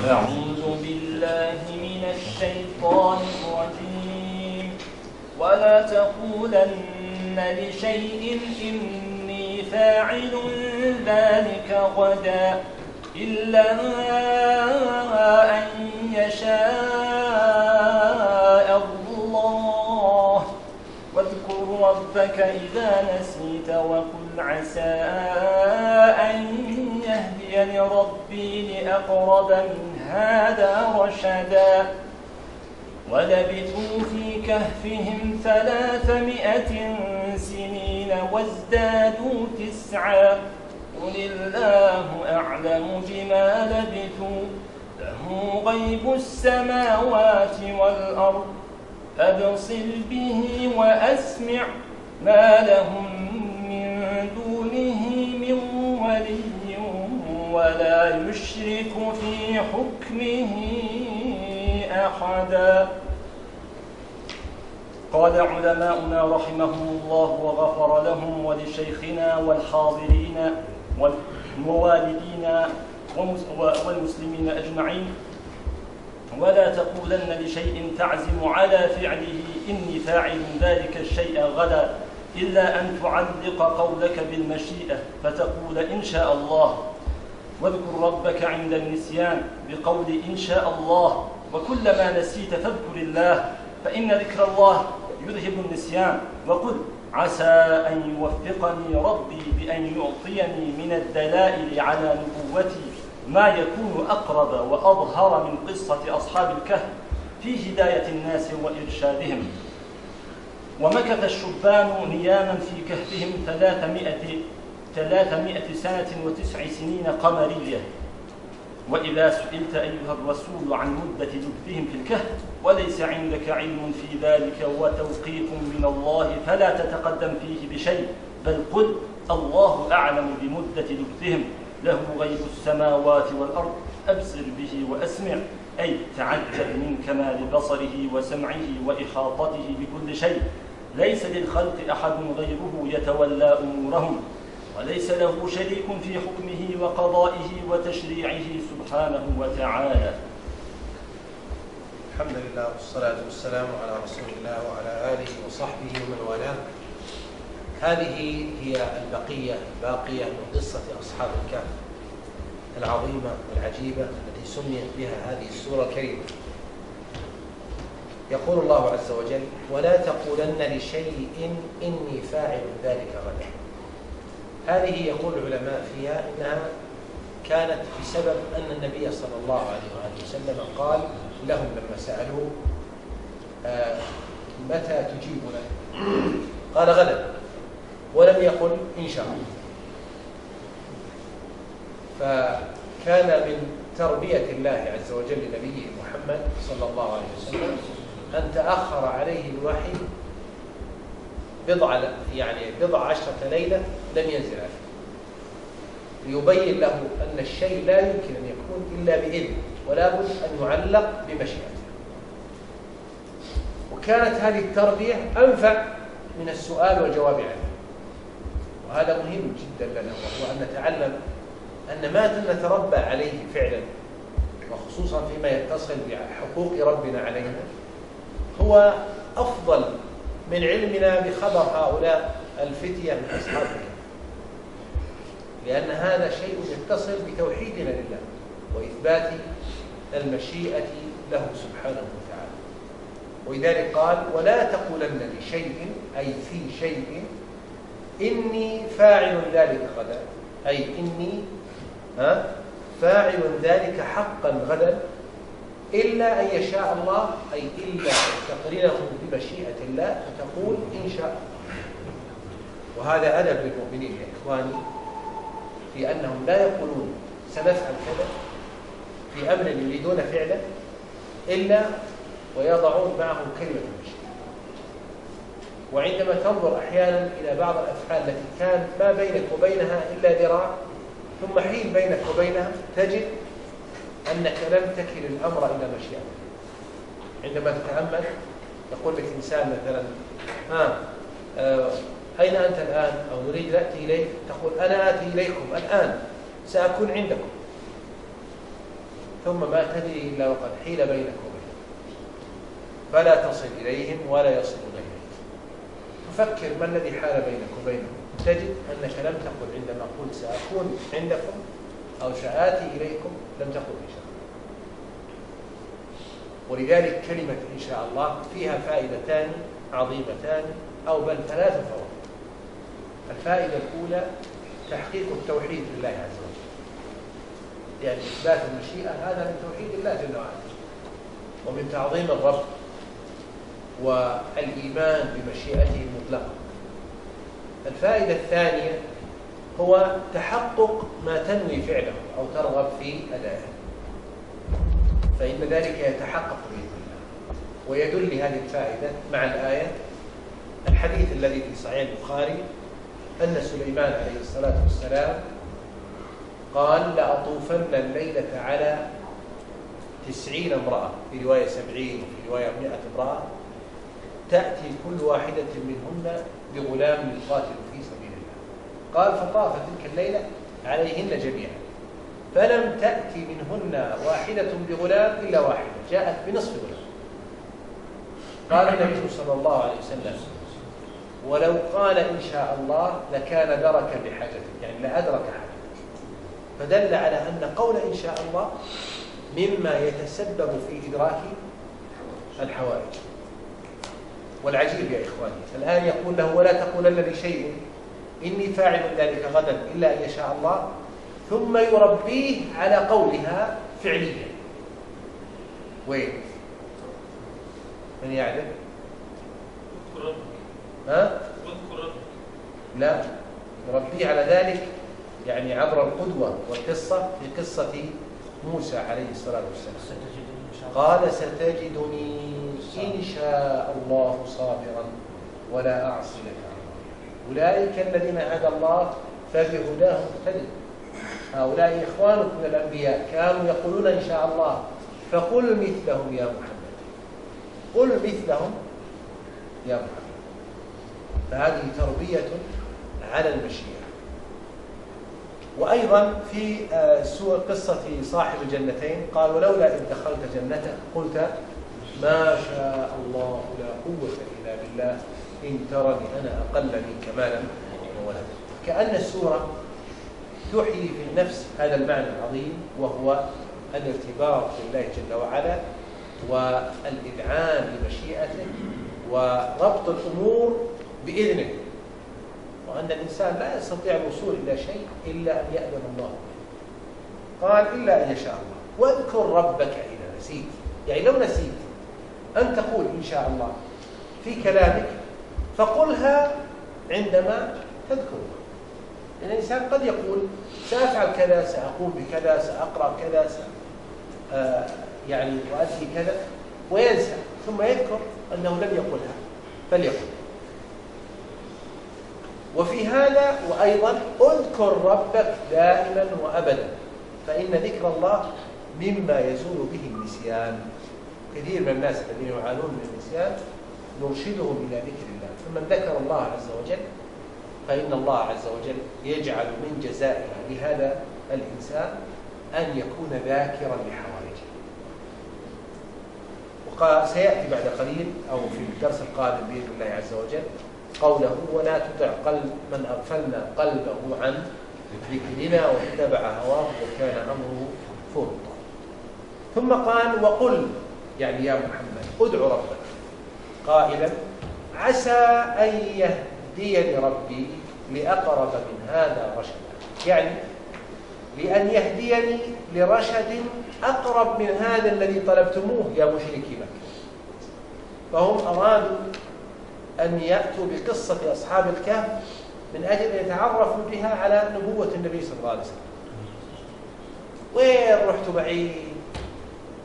أعوذ بالله من الشيطان الرجيم. ولا تقولن لشيء إني فاعل ذلك غدا إلا أن يشاء الله. واذكر ربك إذا نسيت وقل عسى أن يهديني ربي لأقرب من هذا رشدا. ولبثوا في كهفهم 300 سنين وازدادوا 9 قل الله أعلم بما لبثوا له غيب السماوات والأرض أبصر به وأسمع ما لهم من دونه من ولي ولا يشرك في حكمه أحدا. قال علماؤنا رحمهم الله وغفر لهم ولشيخنا والحاضرين والوالدين والمسلمين أجمعين: ولا تقولن لشيء تعزم على فعله إني فاعل ذلك الشيء غدا إلا أن تعلق قولك بالمشيئة فتقول إن شاء الله. واذكر ربك عند النسيان بقول إن شاء الله، وكلما نسيت فاذكر الله فإن ذكر الله يذهب النسيان. وقل عسى أن يوفقني ربي بأن يعطيني من الدلائل على نبوتي ما يكون أقرب وأظهر من قصة أصحاب الكهف في هداية الناس وإرشادهم. ومكث الشبان نياما في كهفهم 300 سنة و9 سنين قمرية. وإذا سئلت أيها الرسول عن مدة لبثهم في الكهف وليس عندك علم في ذلك وتوقيف من الله فلا تتقدم فيه بشيء، بل قل الله أعلم بمدة لبثهم له غيب السماوات والأرض أبصر به وأسمع، أي تعجب من كمال بصره وسمعه وإحاطته بكل شيء. ليس للخلق أحد غيره يتولى أمورهم، وليس له شريك في حكمه وقضائه وتشريعه سبحانه وتعالى. الحمد لله والصلاة والسلام على رسول الله وعلى آله وصحبه ومن والاه. هذه هي الباقية من قصة أصحاب الكهف العظيمة والعجيبة التي سميت بها هذه السورة الكريمة. يقول الله عز وجل: ولا تقولن لشيء إني فاعل ذلك غدا. هذه يقول العلماء فيها إنها كانت بسبب أن النبي صلى الله عليه وآله وسلم قال لهم لما سألوه متى تجيبنا؟ قال غدا، ولم يقل إن شاء الله. فكان من تربية الله عز وجل لنبيه محمد صلى الله عليه وسلم أن تأخر عليه الوحي بضع عشرة ليلة لم ينزل عليه، ليبين له أن الشيء لا يمكن أن يكون إلا بإذن، ولا بد أن يعلق بمشيئته. وكانت هذه التربية أنفع من السؤال والجواب عنه، وهذا مهم جدا لنا، وهو أن نتعلم أن ما نتربى عليه فعلا، وخصوصا فيما يتصل بحقوق ربنا علينا، هو أفضل من علمنا بخبر هؤلاء الفتية من أصحاب الكهف، لأن هذا شيء يتصل بتوحيدنا لله وإثبات المشيئة له سبحانه وتعالى. ولذلك قال: ولا تقولن لشيء، أي في شيء، إني فاعل ذلك غدا، أي إني فاعل ذلك حقا غدا إلا أن يشاء الله، أي إلا تقرينه بمشيئة الله فتقول إن شاء الله. وهذا أدب للمؤمنين يا إخواني، في أنهم لا يقولون سنفعل كذا في أمر يريدون فعله إلا ويضعون معه كلمة المشيئة. وعندما تنظر أحيانا إلى بعض الأفعال التي كان ما بينك وبينها إلا ذراع، ثم حين بينك وبينها تجد أنك لم تكل الأمر إلى مشيئته. عندما تتأمل يقول لك إنسان مثلا أين أنت الآن؟ أو نريد نأتي إليك، تقول أنا آتي إليكم الآن، سأكون عندكم. ثم ما تدري إلا وقد حيل بينك وبينهم فلا تصل إليهم ولا يصلون إليك. تفكر ما الذي حال بينك وبينهم، تجد أنك لم تقل عندما قلت سأكون عندكم أو سآتي إليكم لم تقل إن شاء الله. ولذلك كلمة إن شاء الله فيها فائدتان عظيمتان أو بل 3 فوائد. الفائدة الأولى تحقيق التوحيد لله عز وجل، يعني إثبات المشيئة هذا من توحيد الله جل وعلا ومن تعظيم الرب والإيمان بمشيئته المطلقة. الفائدة الثانية هو تحقق ما تنوي فعله أو ترغب في أدائه، فإن ذلك يتحقق بإذن الله. ويدل لهذه الفائدة مع الآية الحديث الذي في صحيح البخاري أن سليمان عليه الصلاة والسلام قال لأطوفن الليلة على 90 امرأة، في رواية 70 وفي رواية 100 امرأة، تأتي كل واحدة منهن بغلام يقاتل في سبيل الله. قال فطاف تلك الليلة عليهن جميعا فلم تأتي منهن واحدة بغلام إلا واحدة، جاءت بنصف غلام. قال النبي صلى الله عليه وسلم ولو قال إن شاء الله لكان دركا لحاجته، يعني لأدرك حاجته. فدل على أن قول إن شاء الله مما يتسبب في إدراك الحوائج. والعجيب يا إخواني الآن يقول له ولا تقولن لشيء إني فاعل ذلك غدا إلا أن يشاء الله، ثم يربيه على قولها فعليا. وين؟ من يعلم؟ ها؟ لا، يربيه على ذلك يعني عبر القدوة والقصة في قصة موسى عليه الصلاة والسلام. قال ستجدني إن شاء الله صابرا ولا أعصي لك أمرا. أولئك الذين هدى الله فبهداه مقتدي. هؤلاء إخوانك من الأنبياء كانوا يقولون إن شاء الله، فقل مثلهم يا محمد، قل مثلهم يا محمد. فهذه تربية على المشيئة. وأيضا في قصة صاحب الجنتين قال ولولا إذ دخلت جنته قلت ما شاء الله لا قوة إلا بالله إن ترني أنا أقل منك مالا وولدا. كأن السورة تحيي في النفس هذا المعنى العظيم، وهو الارتباط بالله جل وعلا والإذعان لمشيئته وربط الأمور بإذنه، وأن الإنسان لا يستطيع الوصول إلى شيء إلا أن يأذن الله. قال إلا أن يشاء الله. واذكر ربك إذا نسيت، يعني لو نسيت أن تقول إن شاء الله في كلامك فقلها عندما تذكر. لأن الإنسان قد يقول سأفعل كذا، سأقوم بكذا، سأقرأ كذا، يعني وأدي كذا، وينسى ثم يذكر أنه لم يقلها فليقل. وفي هذا وأيضا اذكر ربك دائما وأبدا، فإن ذكر الله مما يزول به النسيان. كثير من الناس الذين يعانون من النسيان نرشدهم إلى ذكر الله، فمن ذكر الله عز وجل فإن الله عز وجل يجعل من جزائه لهذا الإنسان أن يكون ذاكرا لحوائجه. وسيأتي بعد قليل أو في الدرس القادم بإذن الله عز وجل قوله ولا تطع من أغفلنا قلبه عن ذكرنا واتبع هواه وكان أمره فرطا. ثم قال وقل، يعني يا محمد ادع ربك قائلا عسى أن يهديني ربي لأقرب من هذا رشدا، يعني لأن يهديني لرشد أقرب من هذا الذي طلبتموه يا مشركي مكة. فهم أرادوا أن يأتوا بقصة أصحاب الكهف من أجل أن يتعرفوا بها على نبوة النبي صلى الله عليه وسلم. وين رحتوا بعيد؟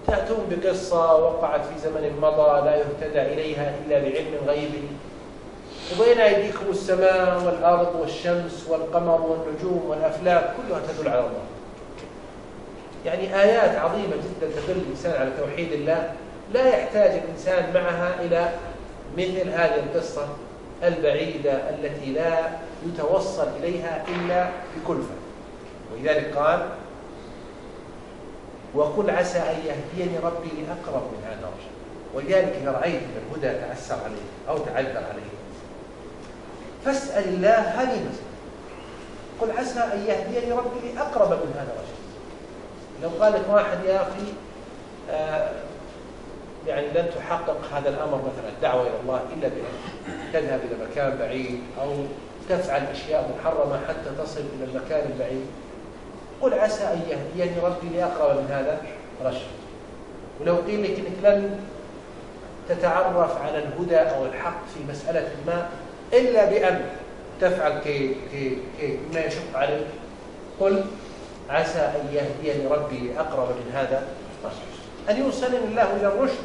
تأتون بقصة وقعت في زمن مضى لا يهتدى إليها إلا بعلم غيبي، وبين أيديكم السماء والأرض والشمس والقمر والنجوم والأفلاك كلها تدل على الله. يعني آيات عظيمة جدا تدل الإنسان على توحيد الله، لا يحتاج الإنسان معها إلى مثل هذه القصة البعيدة التي لا يتوصل إليها إلا بكلفة. ولذلك قال وقل عسى أن يهديني ربي لأقرب من هذا الرشد. ولذلك إذا رأيت أن الهدى تعسر عليه أو تعذر عليه فاسأل الله هذه المسألة، قل عسى أن يهديني ربي لأقرب من هذا الرشد. لو قال لك واحد يا أخي يعني لن تحقق هذا الأمر مثلا الدعوة إلى الله إلا بأن تذهب إلى مكان بعيد أو تفعل أشياء محرمة حتى تصل إلى المكان البعيد، قل عسى أن يهديني ربي لأقرب من هذا رشد. ولو قيل لك أنك لن تتعرف على الهدى أو الحق في مسألة ما إلا بأن تفعل كي ما يشق عليك، قل عسى أن يهديني ربي لأقرب من هذا رشد. أن يوصلني الله إلى الرشد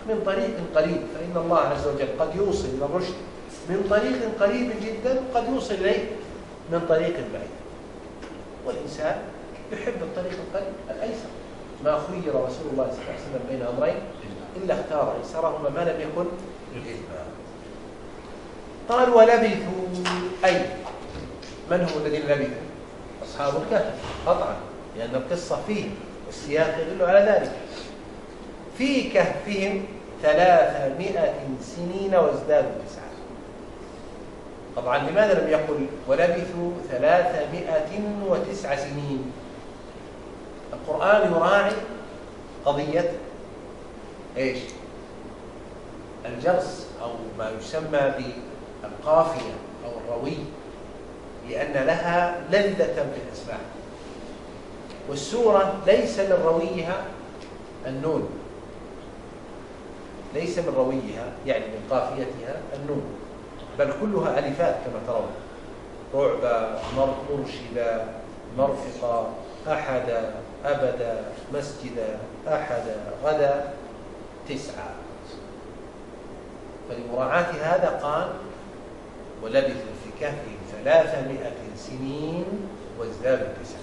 من طريق قريب، فإن الله عز وجل قد يوصل إلى الرشد من طريق قريب جدا، قد يوصل إليه من طريق بعيد. والإنسان يحب الطريق القريب الأيسر. ما خير رسول الله صلى الله عليه وسلم بين أمرين إلا اختار أيسرهما ما لم يكن إثما. قال ولبثوا، أي من هو الذين لبثوا؟ أصحاب الكهف قطعا، لأن القصة فيه والسياق يدل على ذلك. في كهفهم 300 سنين وازدادوا 9. طبعا لماذا لم يقل ولبثوا 309 سنين؟ القرآن يراعي قضية ايش؟ الجرس أو ما يسمى بالقافية أو الروي، لأن لها لذة في الأسماع. والسورة ليس من رويها النون، ليس من رويها يعني من قافيتها النون، بل كلها ألفات كما ترون: رعب، مرشد، مرفقة، أحد، أبدا، مسجد، أحد، غدا، 9. فلمراعاة هذا قال ولبثوا في كهفهم 300 سنين وازدادوا 9.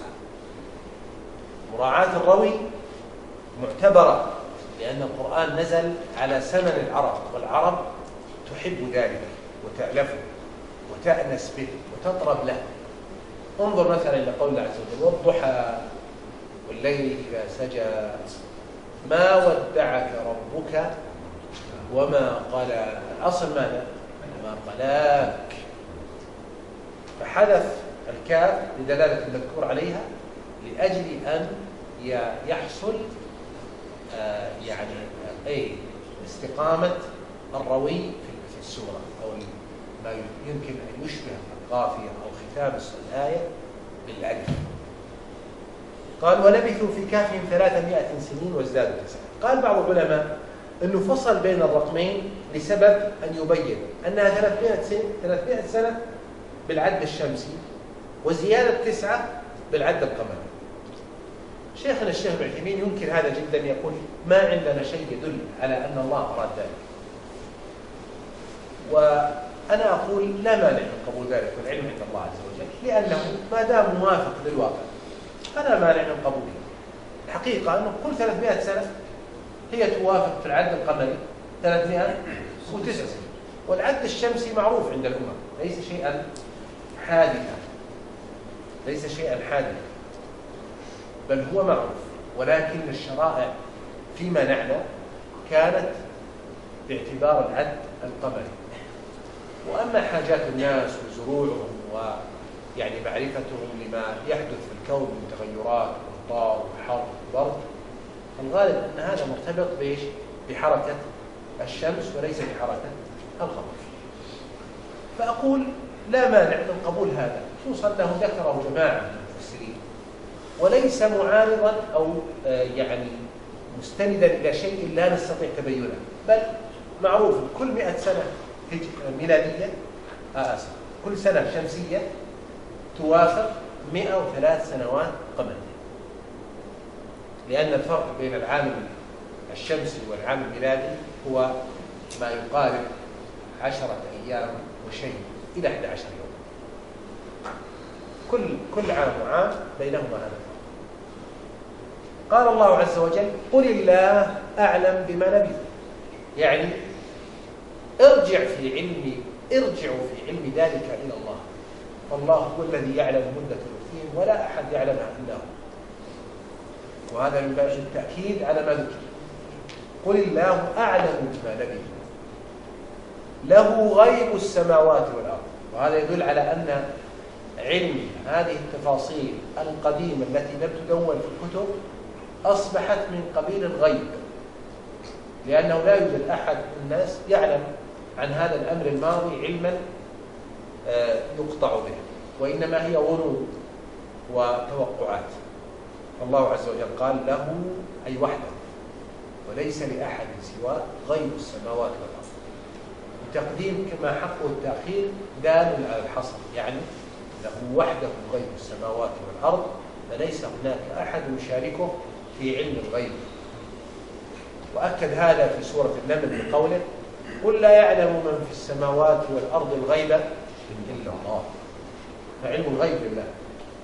مراعاة الروي معتبرة، لأن القرآن نزل على سمن العرب، والعرب تحب ذلك وتألفه وتأنس به وتطرب له. انظر مثلا إلى قول الله عز وجل: والضحى والليل إذا سجى ما ودعك ربك وما قلى. الأصل ماذا؟ ما قلاك. فحذف الكاف لدلالة المذكور عليها لأجل أن يحصل يعني استقامة الروي في السورة، أو ما يمكن أن يشبه القافية أو ختام الآية بالألف. قال ولبثوا في كهفهم 300 سنين وازدادوا 9. قال بعض العلماء أنه فصل بين الرقمين لسبب أن يبين أنها 300 سنة بالعد الشمسي، وزيادة 9 بالعد القمري. شيخنا الشيخ ابن عثيمين ينكر هذا جدا، يقول: ما عندنا شيء يدل على أن الله أراد ذلك. وأنا أقول لا مانع من قبول ذلك، والعلم عند الله عز وجل، لأنه ما دام موافق للواقع فلا مانع من قبوله. الحقيقة أنه كل 300 سنة هي توافق في العد القمري 309 سنة، والعد الشمسي معروف عند الأمم، ليس شيئا حادثا، ليس شيئا حادثا، بل هو معروف. ولكن الشرائع فيما نعلم كانت باعتبار العد القمري. وأما حاجات الناس وزروعهم ويعني معرفتهم لما يحدث في الكون من تغيرات وأمطار وحر وبرد، الغالب أن هذا مرتبط بإيش؟ بحركة الشمس وليس بحركة القمر. فأقول لا مانع من قبول هذا، خصوصا أنه ذكره جماعة من المفسرين، وليس معارضا أو يعني مستندا إلى شيء لا نستطيع تبينه، بل معروف كل 100 سنة ميلادية كل سنة شمسية توافق 103 سنوات قمرية، لأن الفرق بين العام الشمسي والعام الميلادي هو ما يقارب 10 أيام وشيء إلى 11 يوم. كل عام وعام بينهما هذا الفرق. قال الله عز وجل: قل الله أعلم بما لبثوا، يعني ارجعوا في علم ذلك إلى الله، فالله هو الذي يعلم مدة لبثهم ولا أحد يعلمها إلا هو. وهذا من باب التأكيد على ما ذكر. قل الله أعلم بما لبث له غيب السماوات والأرض. وهذا يدل على أن علم هذه التفاصيل القديمة التي لم تدون في الكتب أصبحت من قبيل الغيب، لأنه لا يوجد أحد من الناس يعلم عن هذا الأمر الماضي علما يقطع به، وإنما هي ظنون وتوقعات. الله عز وجل قال له أي وحده وليس لأحد سوى غيب السماوات والأرض. التقديم كما حقه التأخير دال على الحصر، يعني له وحده غيب السماوات والأرض فليس هناك أحد يشاركه في علم الغيب. وأكد هذا في سورة النمل بقوله قل لا يعلم من في السماوات والأرض الغيب إلا الله. فعلم الغيب لله.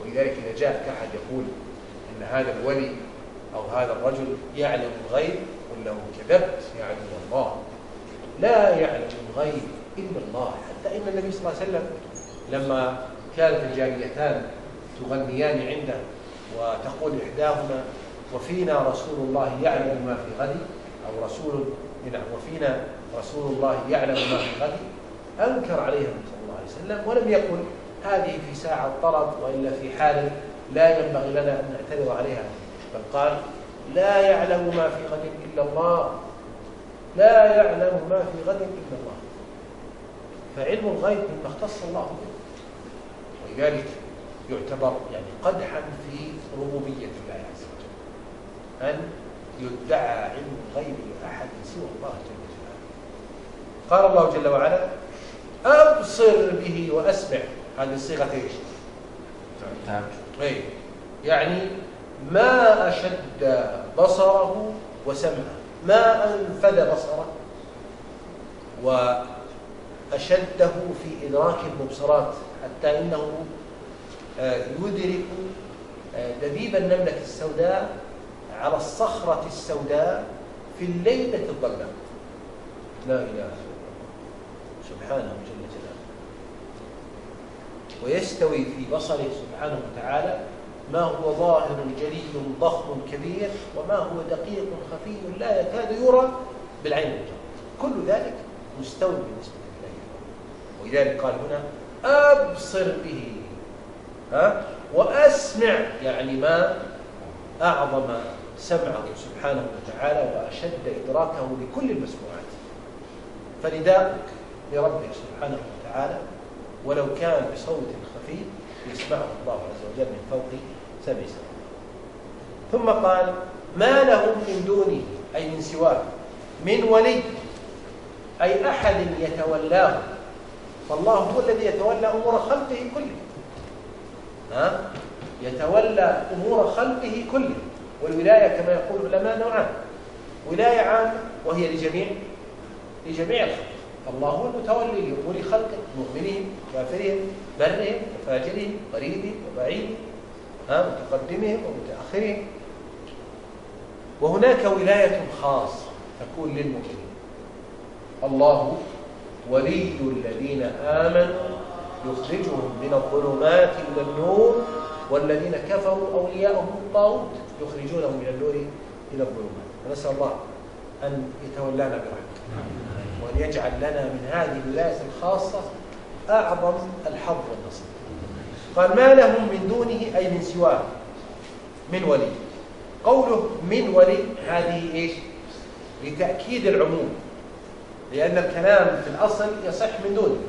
ولذلك إذا جاءك أحد يقول إن هذا الولي أو هذا الرجل يعلم الغيب قل له كذبت، يعلم الله. لا يعلم الغيب إلا الله. حتى إن النبي صلى الله عليه وسلم لما كانت الجاريتان تغنيان عنده وتقول إحداهما وفينا رسول الله يعلم ما في غد، أو وفينا رسول الله يعلم ما في غد، أنكر عليها صلى الله عليه وسلم ولم يقل هذه في ساعة طرب وإلا في حال لا ينبغي لنا أن نعتذر عليها، بل قال لا يعلم ما في غد إلا الله. لا يعلم ما في غد إلا الله. فعلم الغيب مما اختص الله به، ولذلك يعتبر يعني قدحا في ربوبية الله عز وجل أن يدعى علم الغيب لأحد سوى الله جل جلاله. قال الله جل وعلا أبصر به وأسمع. هذه صيغة ايش؟ اي يعني ما أشد بصره وسمعه، ما أنفذ بصره وأشده في إدراك المبصرات، حتى إنه يدرك دبيب النملة السوداء على الصخرة السوداء في الليلة الظلام. لا إله إلا الله سبحانه جل جلاله. ويستوي في بصره سبحانه وتعالى ما هو ظاهر جلي ضخم كبير وما هو دقيق خفي لا يكاد يرى بالعين المجردة. كل ذلك مستوى بالنسبة لله. ولذلك قال هنا أبصر به وأسمع، يعني ما أعظم سمعه سبحانه وتعالى وأشد إدراكه لكل المسموعات. فنداءك لربك سبحانه وتعالى ولو كان بصوت خفي يسمعه الله عز وجل من فوق 7 سماوات. ثم قال ما لهم من دونه أي من سواه من ولي، أي أحد يتولاه. فالله هو الذي يتولى أمور خلقه كله. يتولى أمور خلقه كله. والولاية كما يقول العلماء نوعان: ولاية عامة وهي لجميع الخلق. الله هو المتولي لأمور خلقه، مؤمنهم كافرهم، برهم وفاجرهم، قريبهم وبعيدهم، متقدمهم ومتأخرهم. وهناك ولاية خاصة تكون للمؤمنين. الله ولي الذين آمنوا يخرجهم من الظلمات إلى النور والذين كفروا أولياءهم الطاغوت يخرجونهم من النور إلى الظلمات. فنسأل الله أن يتولانا برحمته وأن يجعل لنا من هذه الولاية الخاصة أعظم الحظ والنصيب. قال ما لهم من دونه أي من سواه من ولي. قوله من ولي هذه إيش؟ لتأكيد العموم، لأن الكلام في الأصل يصح من دونه،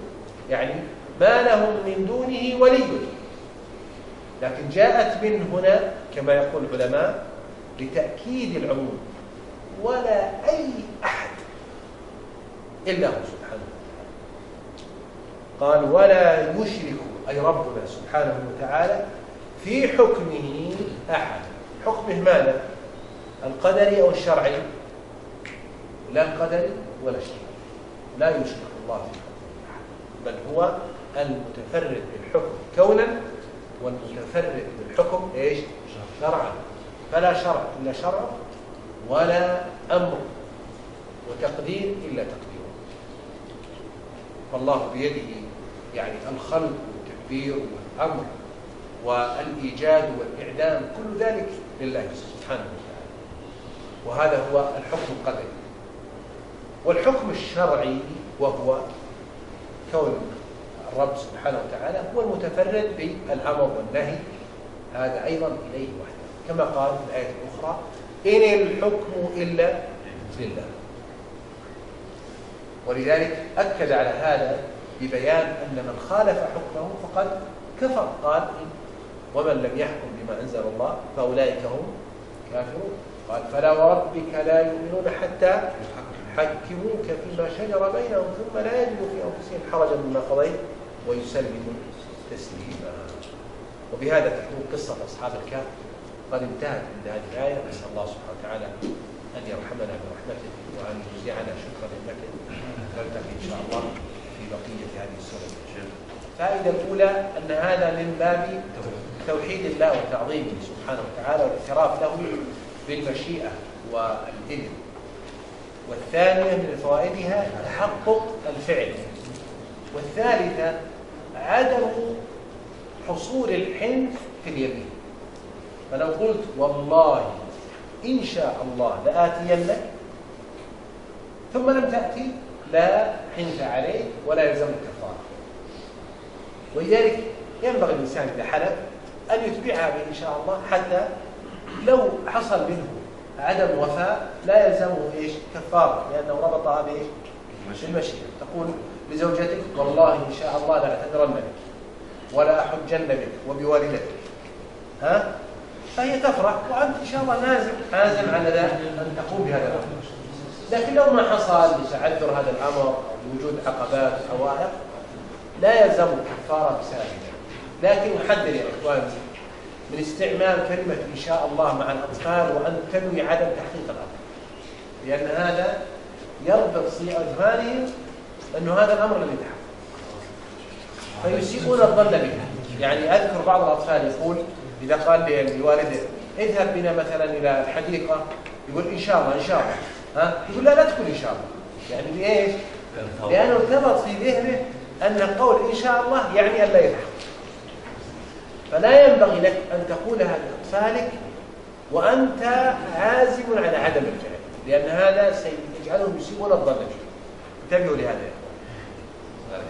يعني ما لهم من دونه ولي، لكن جاءت من هنا كما يقول العلماء لتأكيد العموم. ولا أي أحد إلا هو سبحانه وتعالى. قال ولا يشرك أي ربنا سبحانه وتعالى في حكمه أحد. حكمه ماذا؟ القدري أو الشرعي؟ لا القدري ولا الشرعي. لا يشرك الله في حكمه أحد، بل هو المتفرد بالحكم كونا والمتفرد بالحكم ايش؟ شرعا. فلا شرع إلا شرعه ولا أمر وتقدير إلا تقديره. فالله بيده يعني الخلق والتدبير والأمر والإيجاد والإعدام، كل ذلك لله سبحانه. سبحانه وتعالى، وهذا هو الحكم القدري. والحكم الشرعي وهو كون الرب سبحانه وتعالى هو المتفرد بالأمر والنهي، هذا أيضا إليه وحده، كما قال في الآية الأخرى: إن الحكم إلا لله. ولذلك أكد على هذا ببيان أن من خالف حكمه فقد كفر، قال: ومن لم يحكم بما أنزل الله فأولئك هم كافرون. قال: فلا وربك لا يؤمنون حتى يحكموك فيما شجر بينهم ثم لا يجدوا في أنفسهم حرجا مما قضيت ويسلموا تسليما. وبهذا تكون قصة أصحاب الكهف قد انتهت عند هذه الآية. نسأل الله سبحانه وتعالى أن يرحمنا برحمته وأن يجزعنا شكر نعمته. نلتقي إن شاء الله في بقية هذه السورة. الفائدة الأولى أن هذا من باب توحيد الله وتعظيمه سبحانه وتعالى والاعتراف له بالمشيئة والإذن. والثانية من فوائدها تحقق الفعل. والثالثة عدم حصول الحنث في اليمين. فلو قلت والله إن شاء الله لآتينك ثم لم تأتي لا حنث عليه ولا يلزم الكفارة. ولذلك ينبغي الإنسان إذا حلف أن يتبعها بإن شاء الله، حتى لو حصل منه عدم وفاء لا يلزمه إيش؟ كفارة، لأنه ربطها بإيش؟ بالمشيئة. تقول لزوجتك والله إن شاء الله لأعتذرن بك ولا أحجن بك وبوالدتك، فهي تفرح وأنت إن شاء الله عازم على ذلك أن تقوم بهذا الأمر. لكن لو ما حصل لتعذر هذا الأمر أو لوجود عقبات أو عوائق لا يلزم الكفارة بسبب ذلك. لكن نحذر يا إخواني من استعمال كلمة إن شاء الله مع الأطفال وأن تنوي عدم تحقيق الأمر، لأن هذا يربط في أذهانهم أنه هذا الأمر الذي يتحقق فيسيئون الظن به. يعني أذكر بعض الأطفال يقول إذا قال لوالده اذهب بنا مثلا إلى الحديقة، يقول إن شاء الله إن شاء الله، يقول لا تكون إن شاء الله. يعني لإيش؟ لأنه ارتبط في ذهنه أن قول إن شاء الله يعني أن لا يتحقق. فلا ينبغي لك أن تقولها لأطفالك وأنت عازم على عدم الفعل، لأن هذا سيجعلهم يسيئون الظن به. انتبهوا لهذا يا أخوان.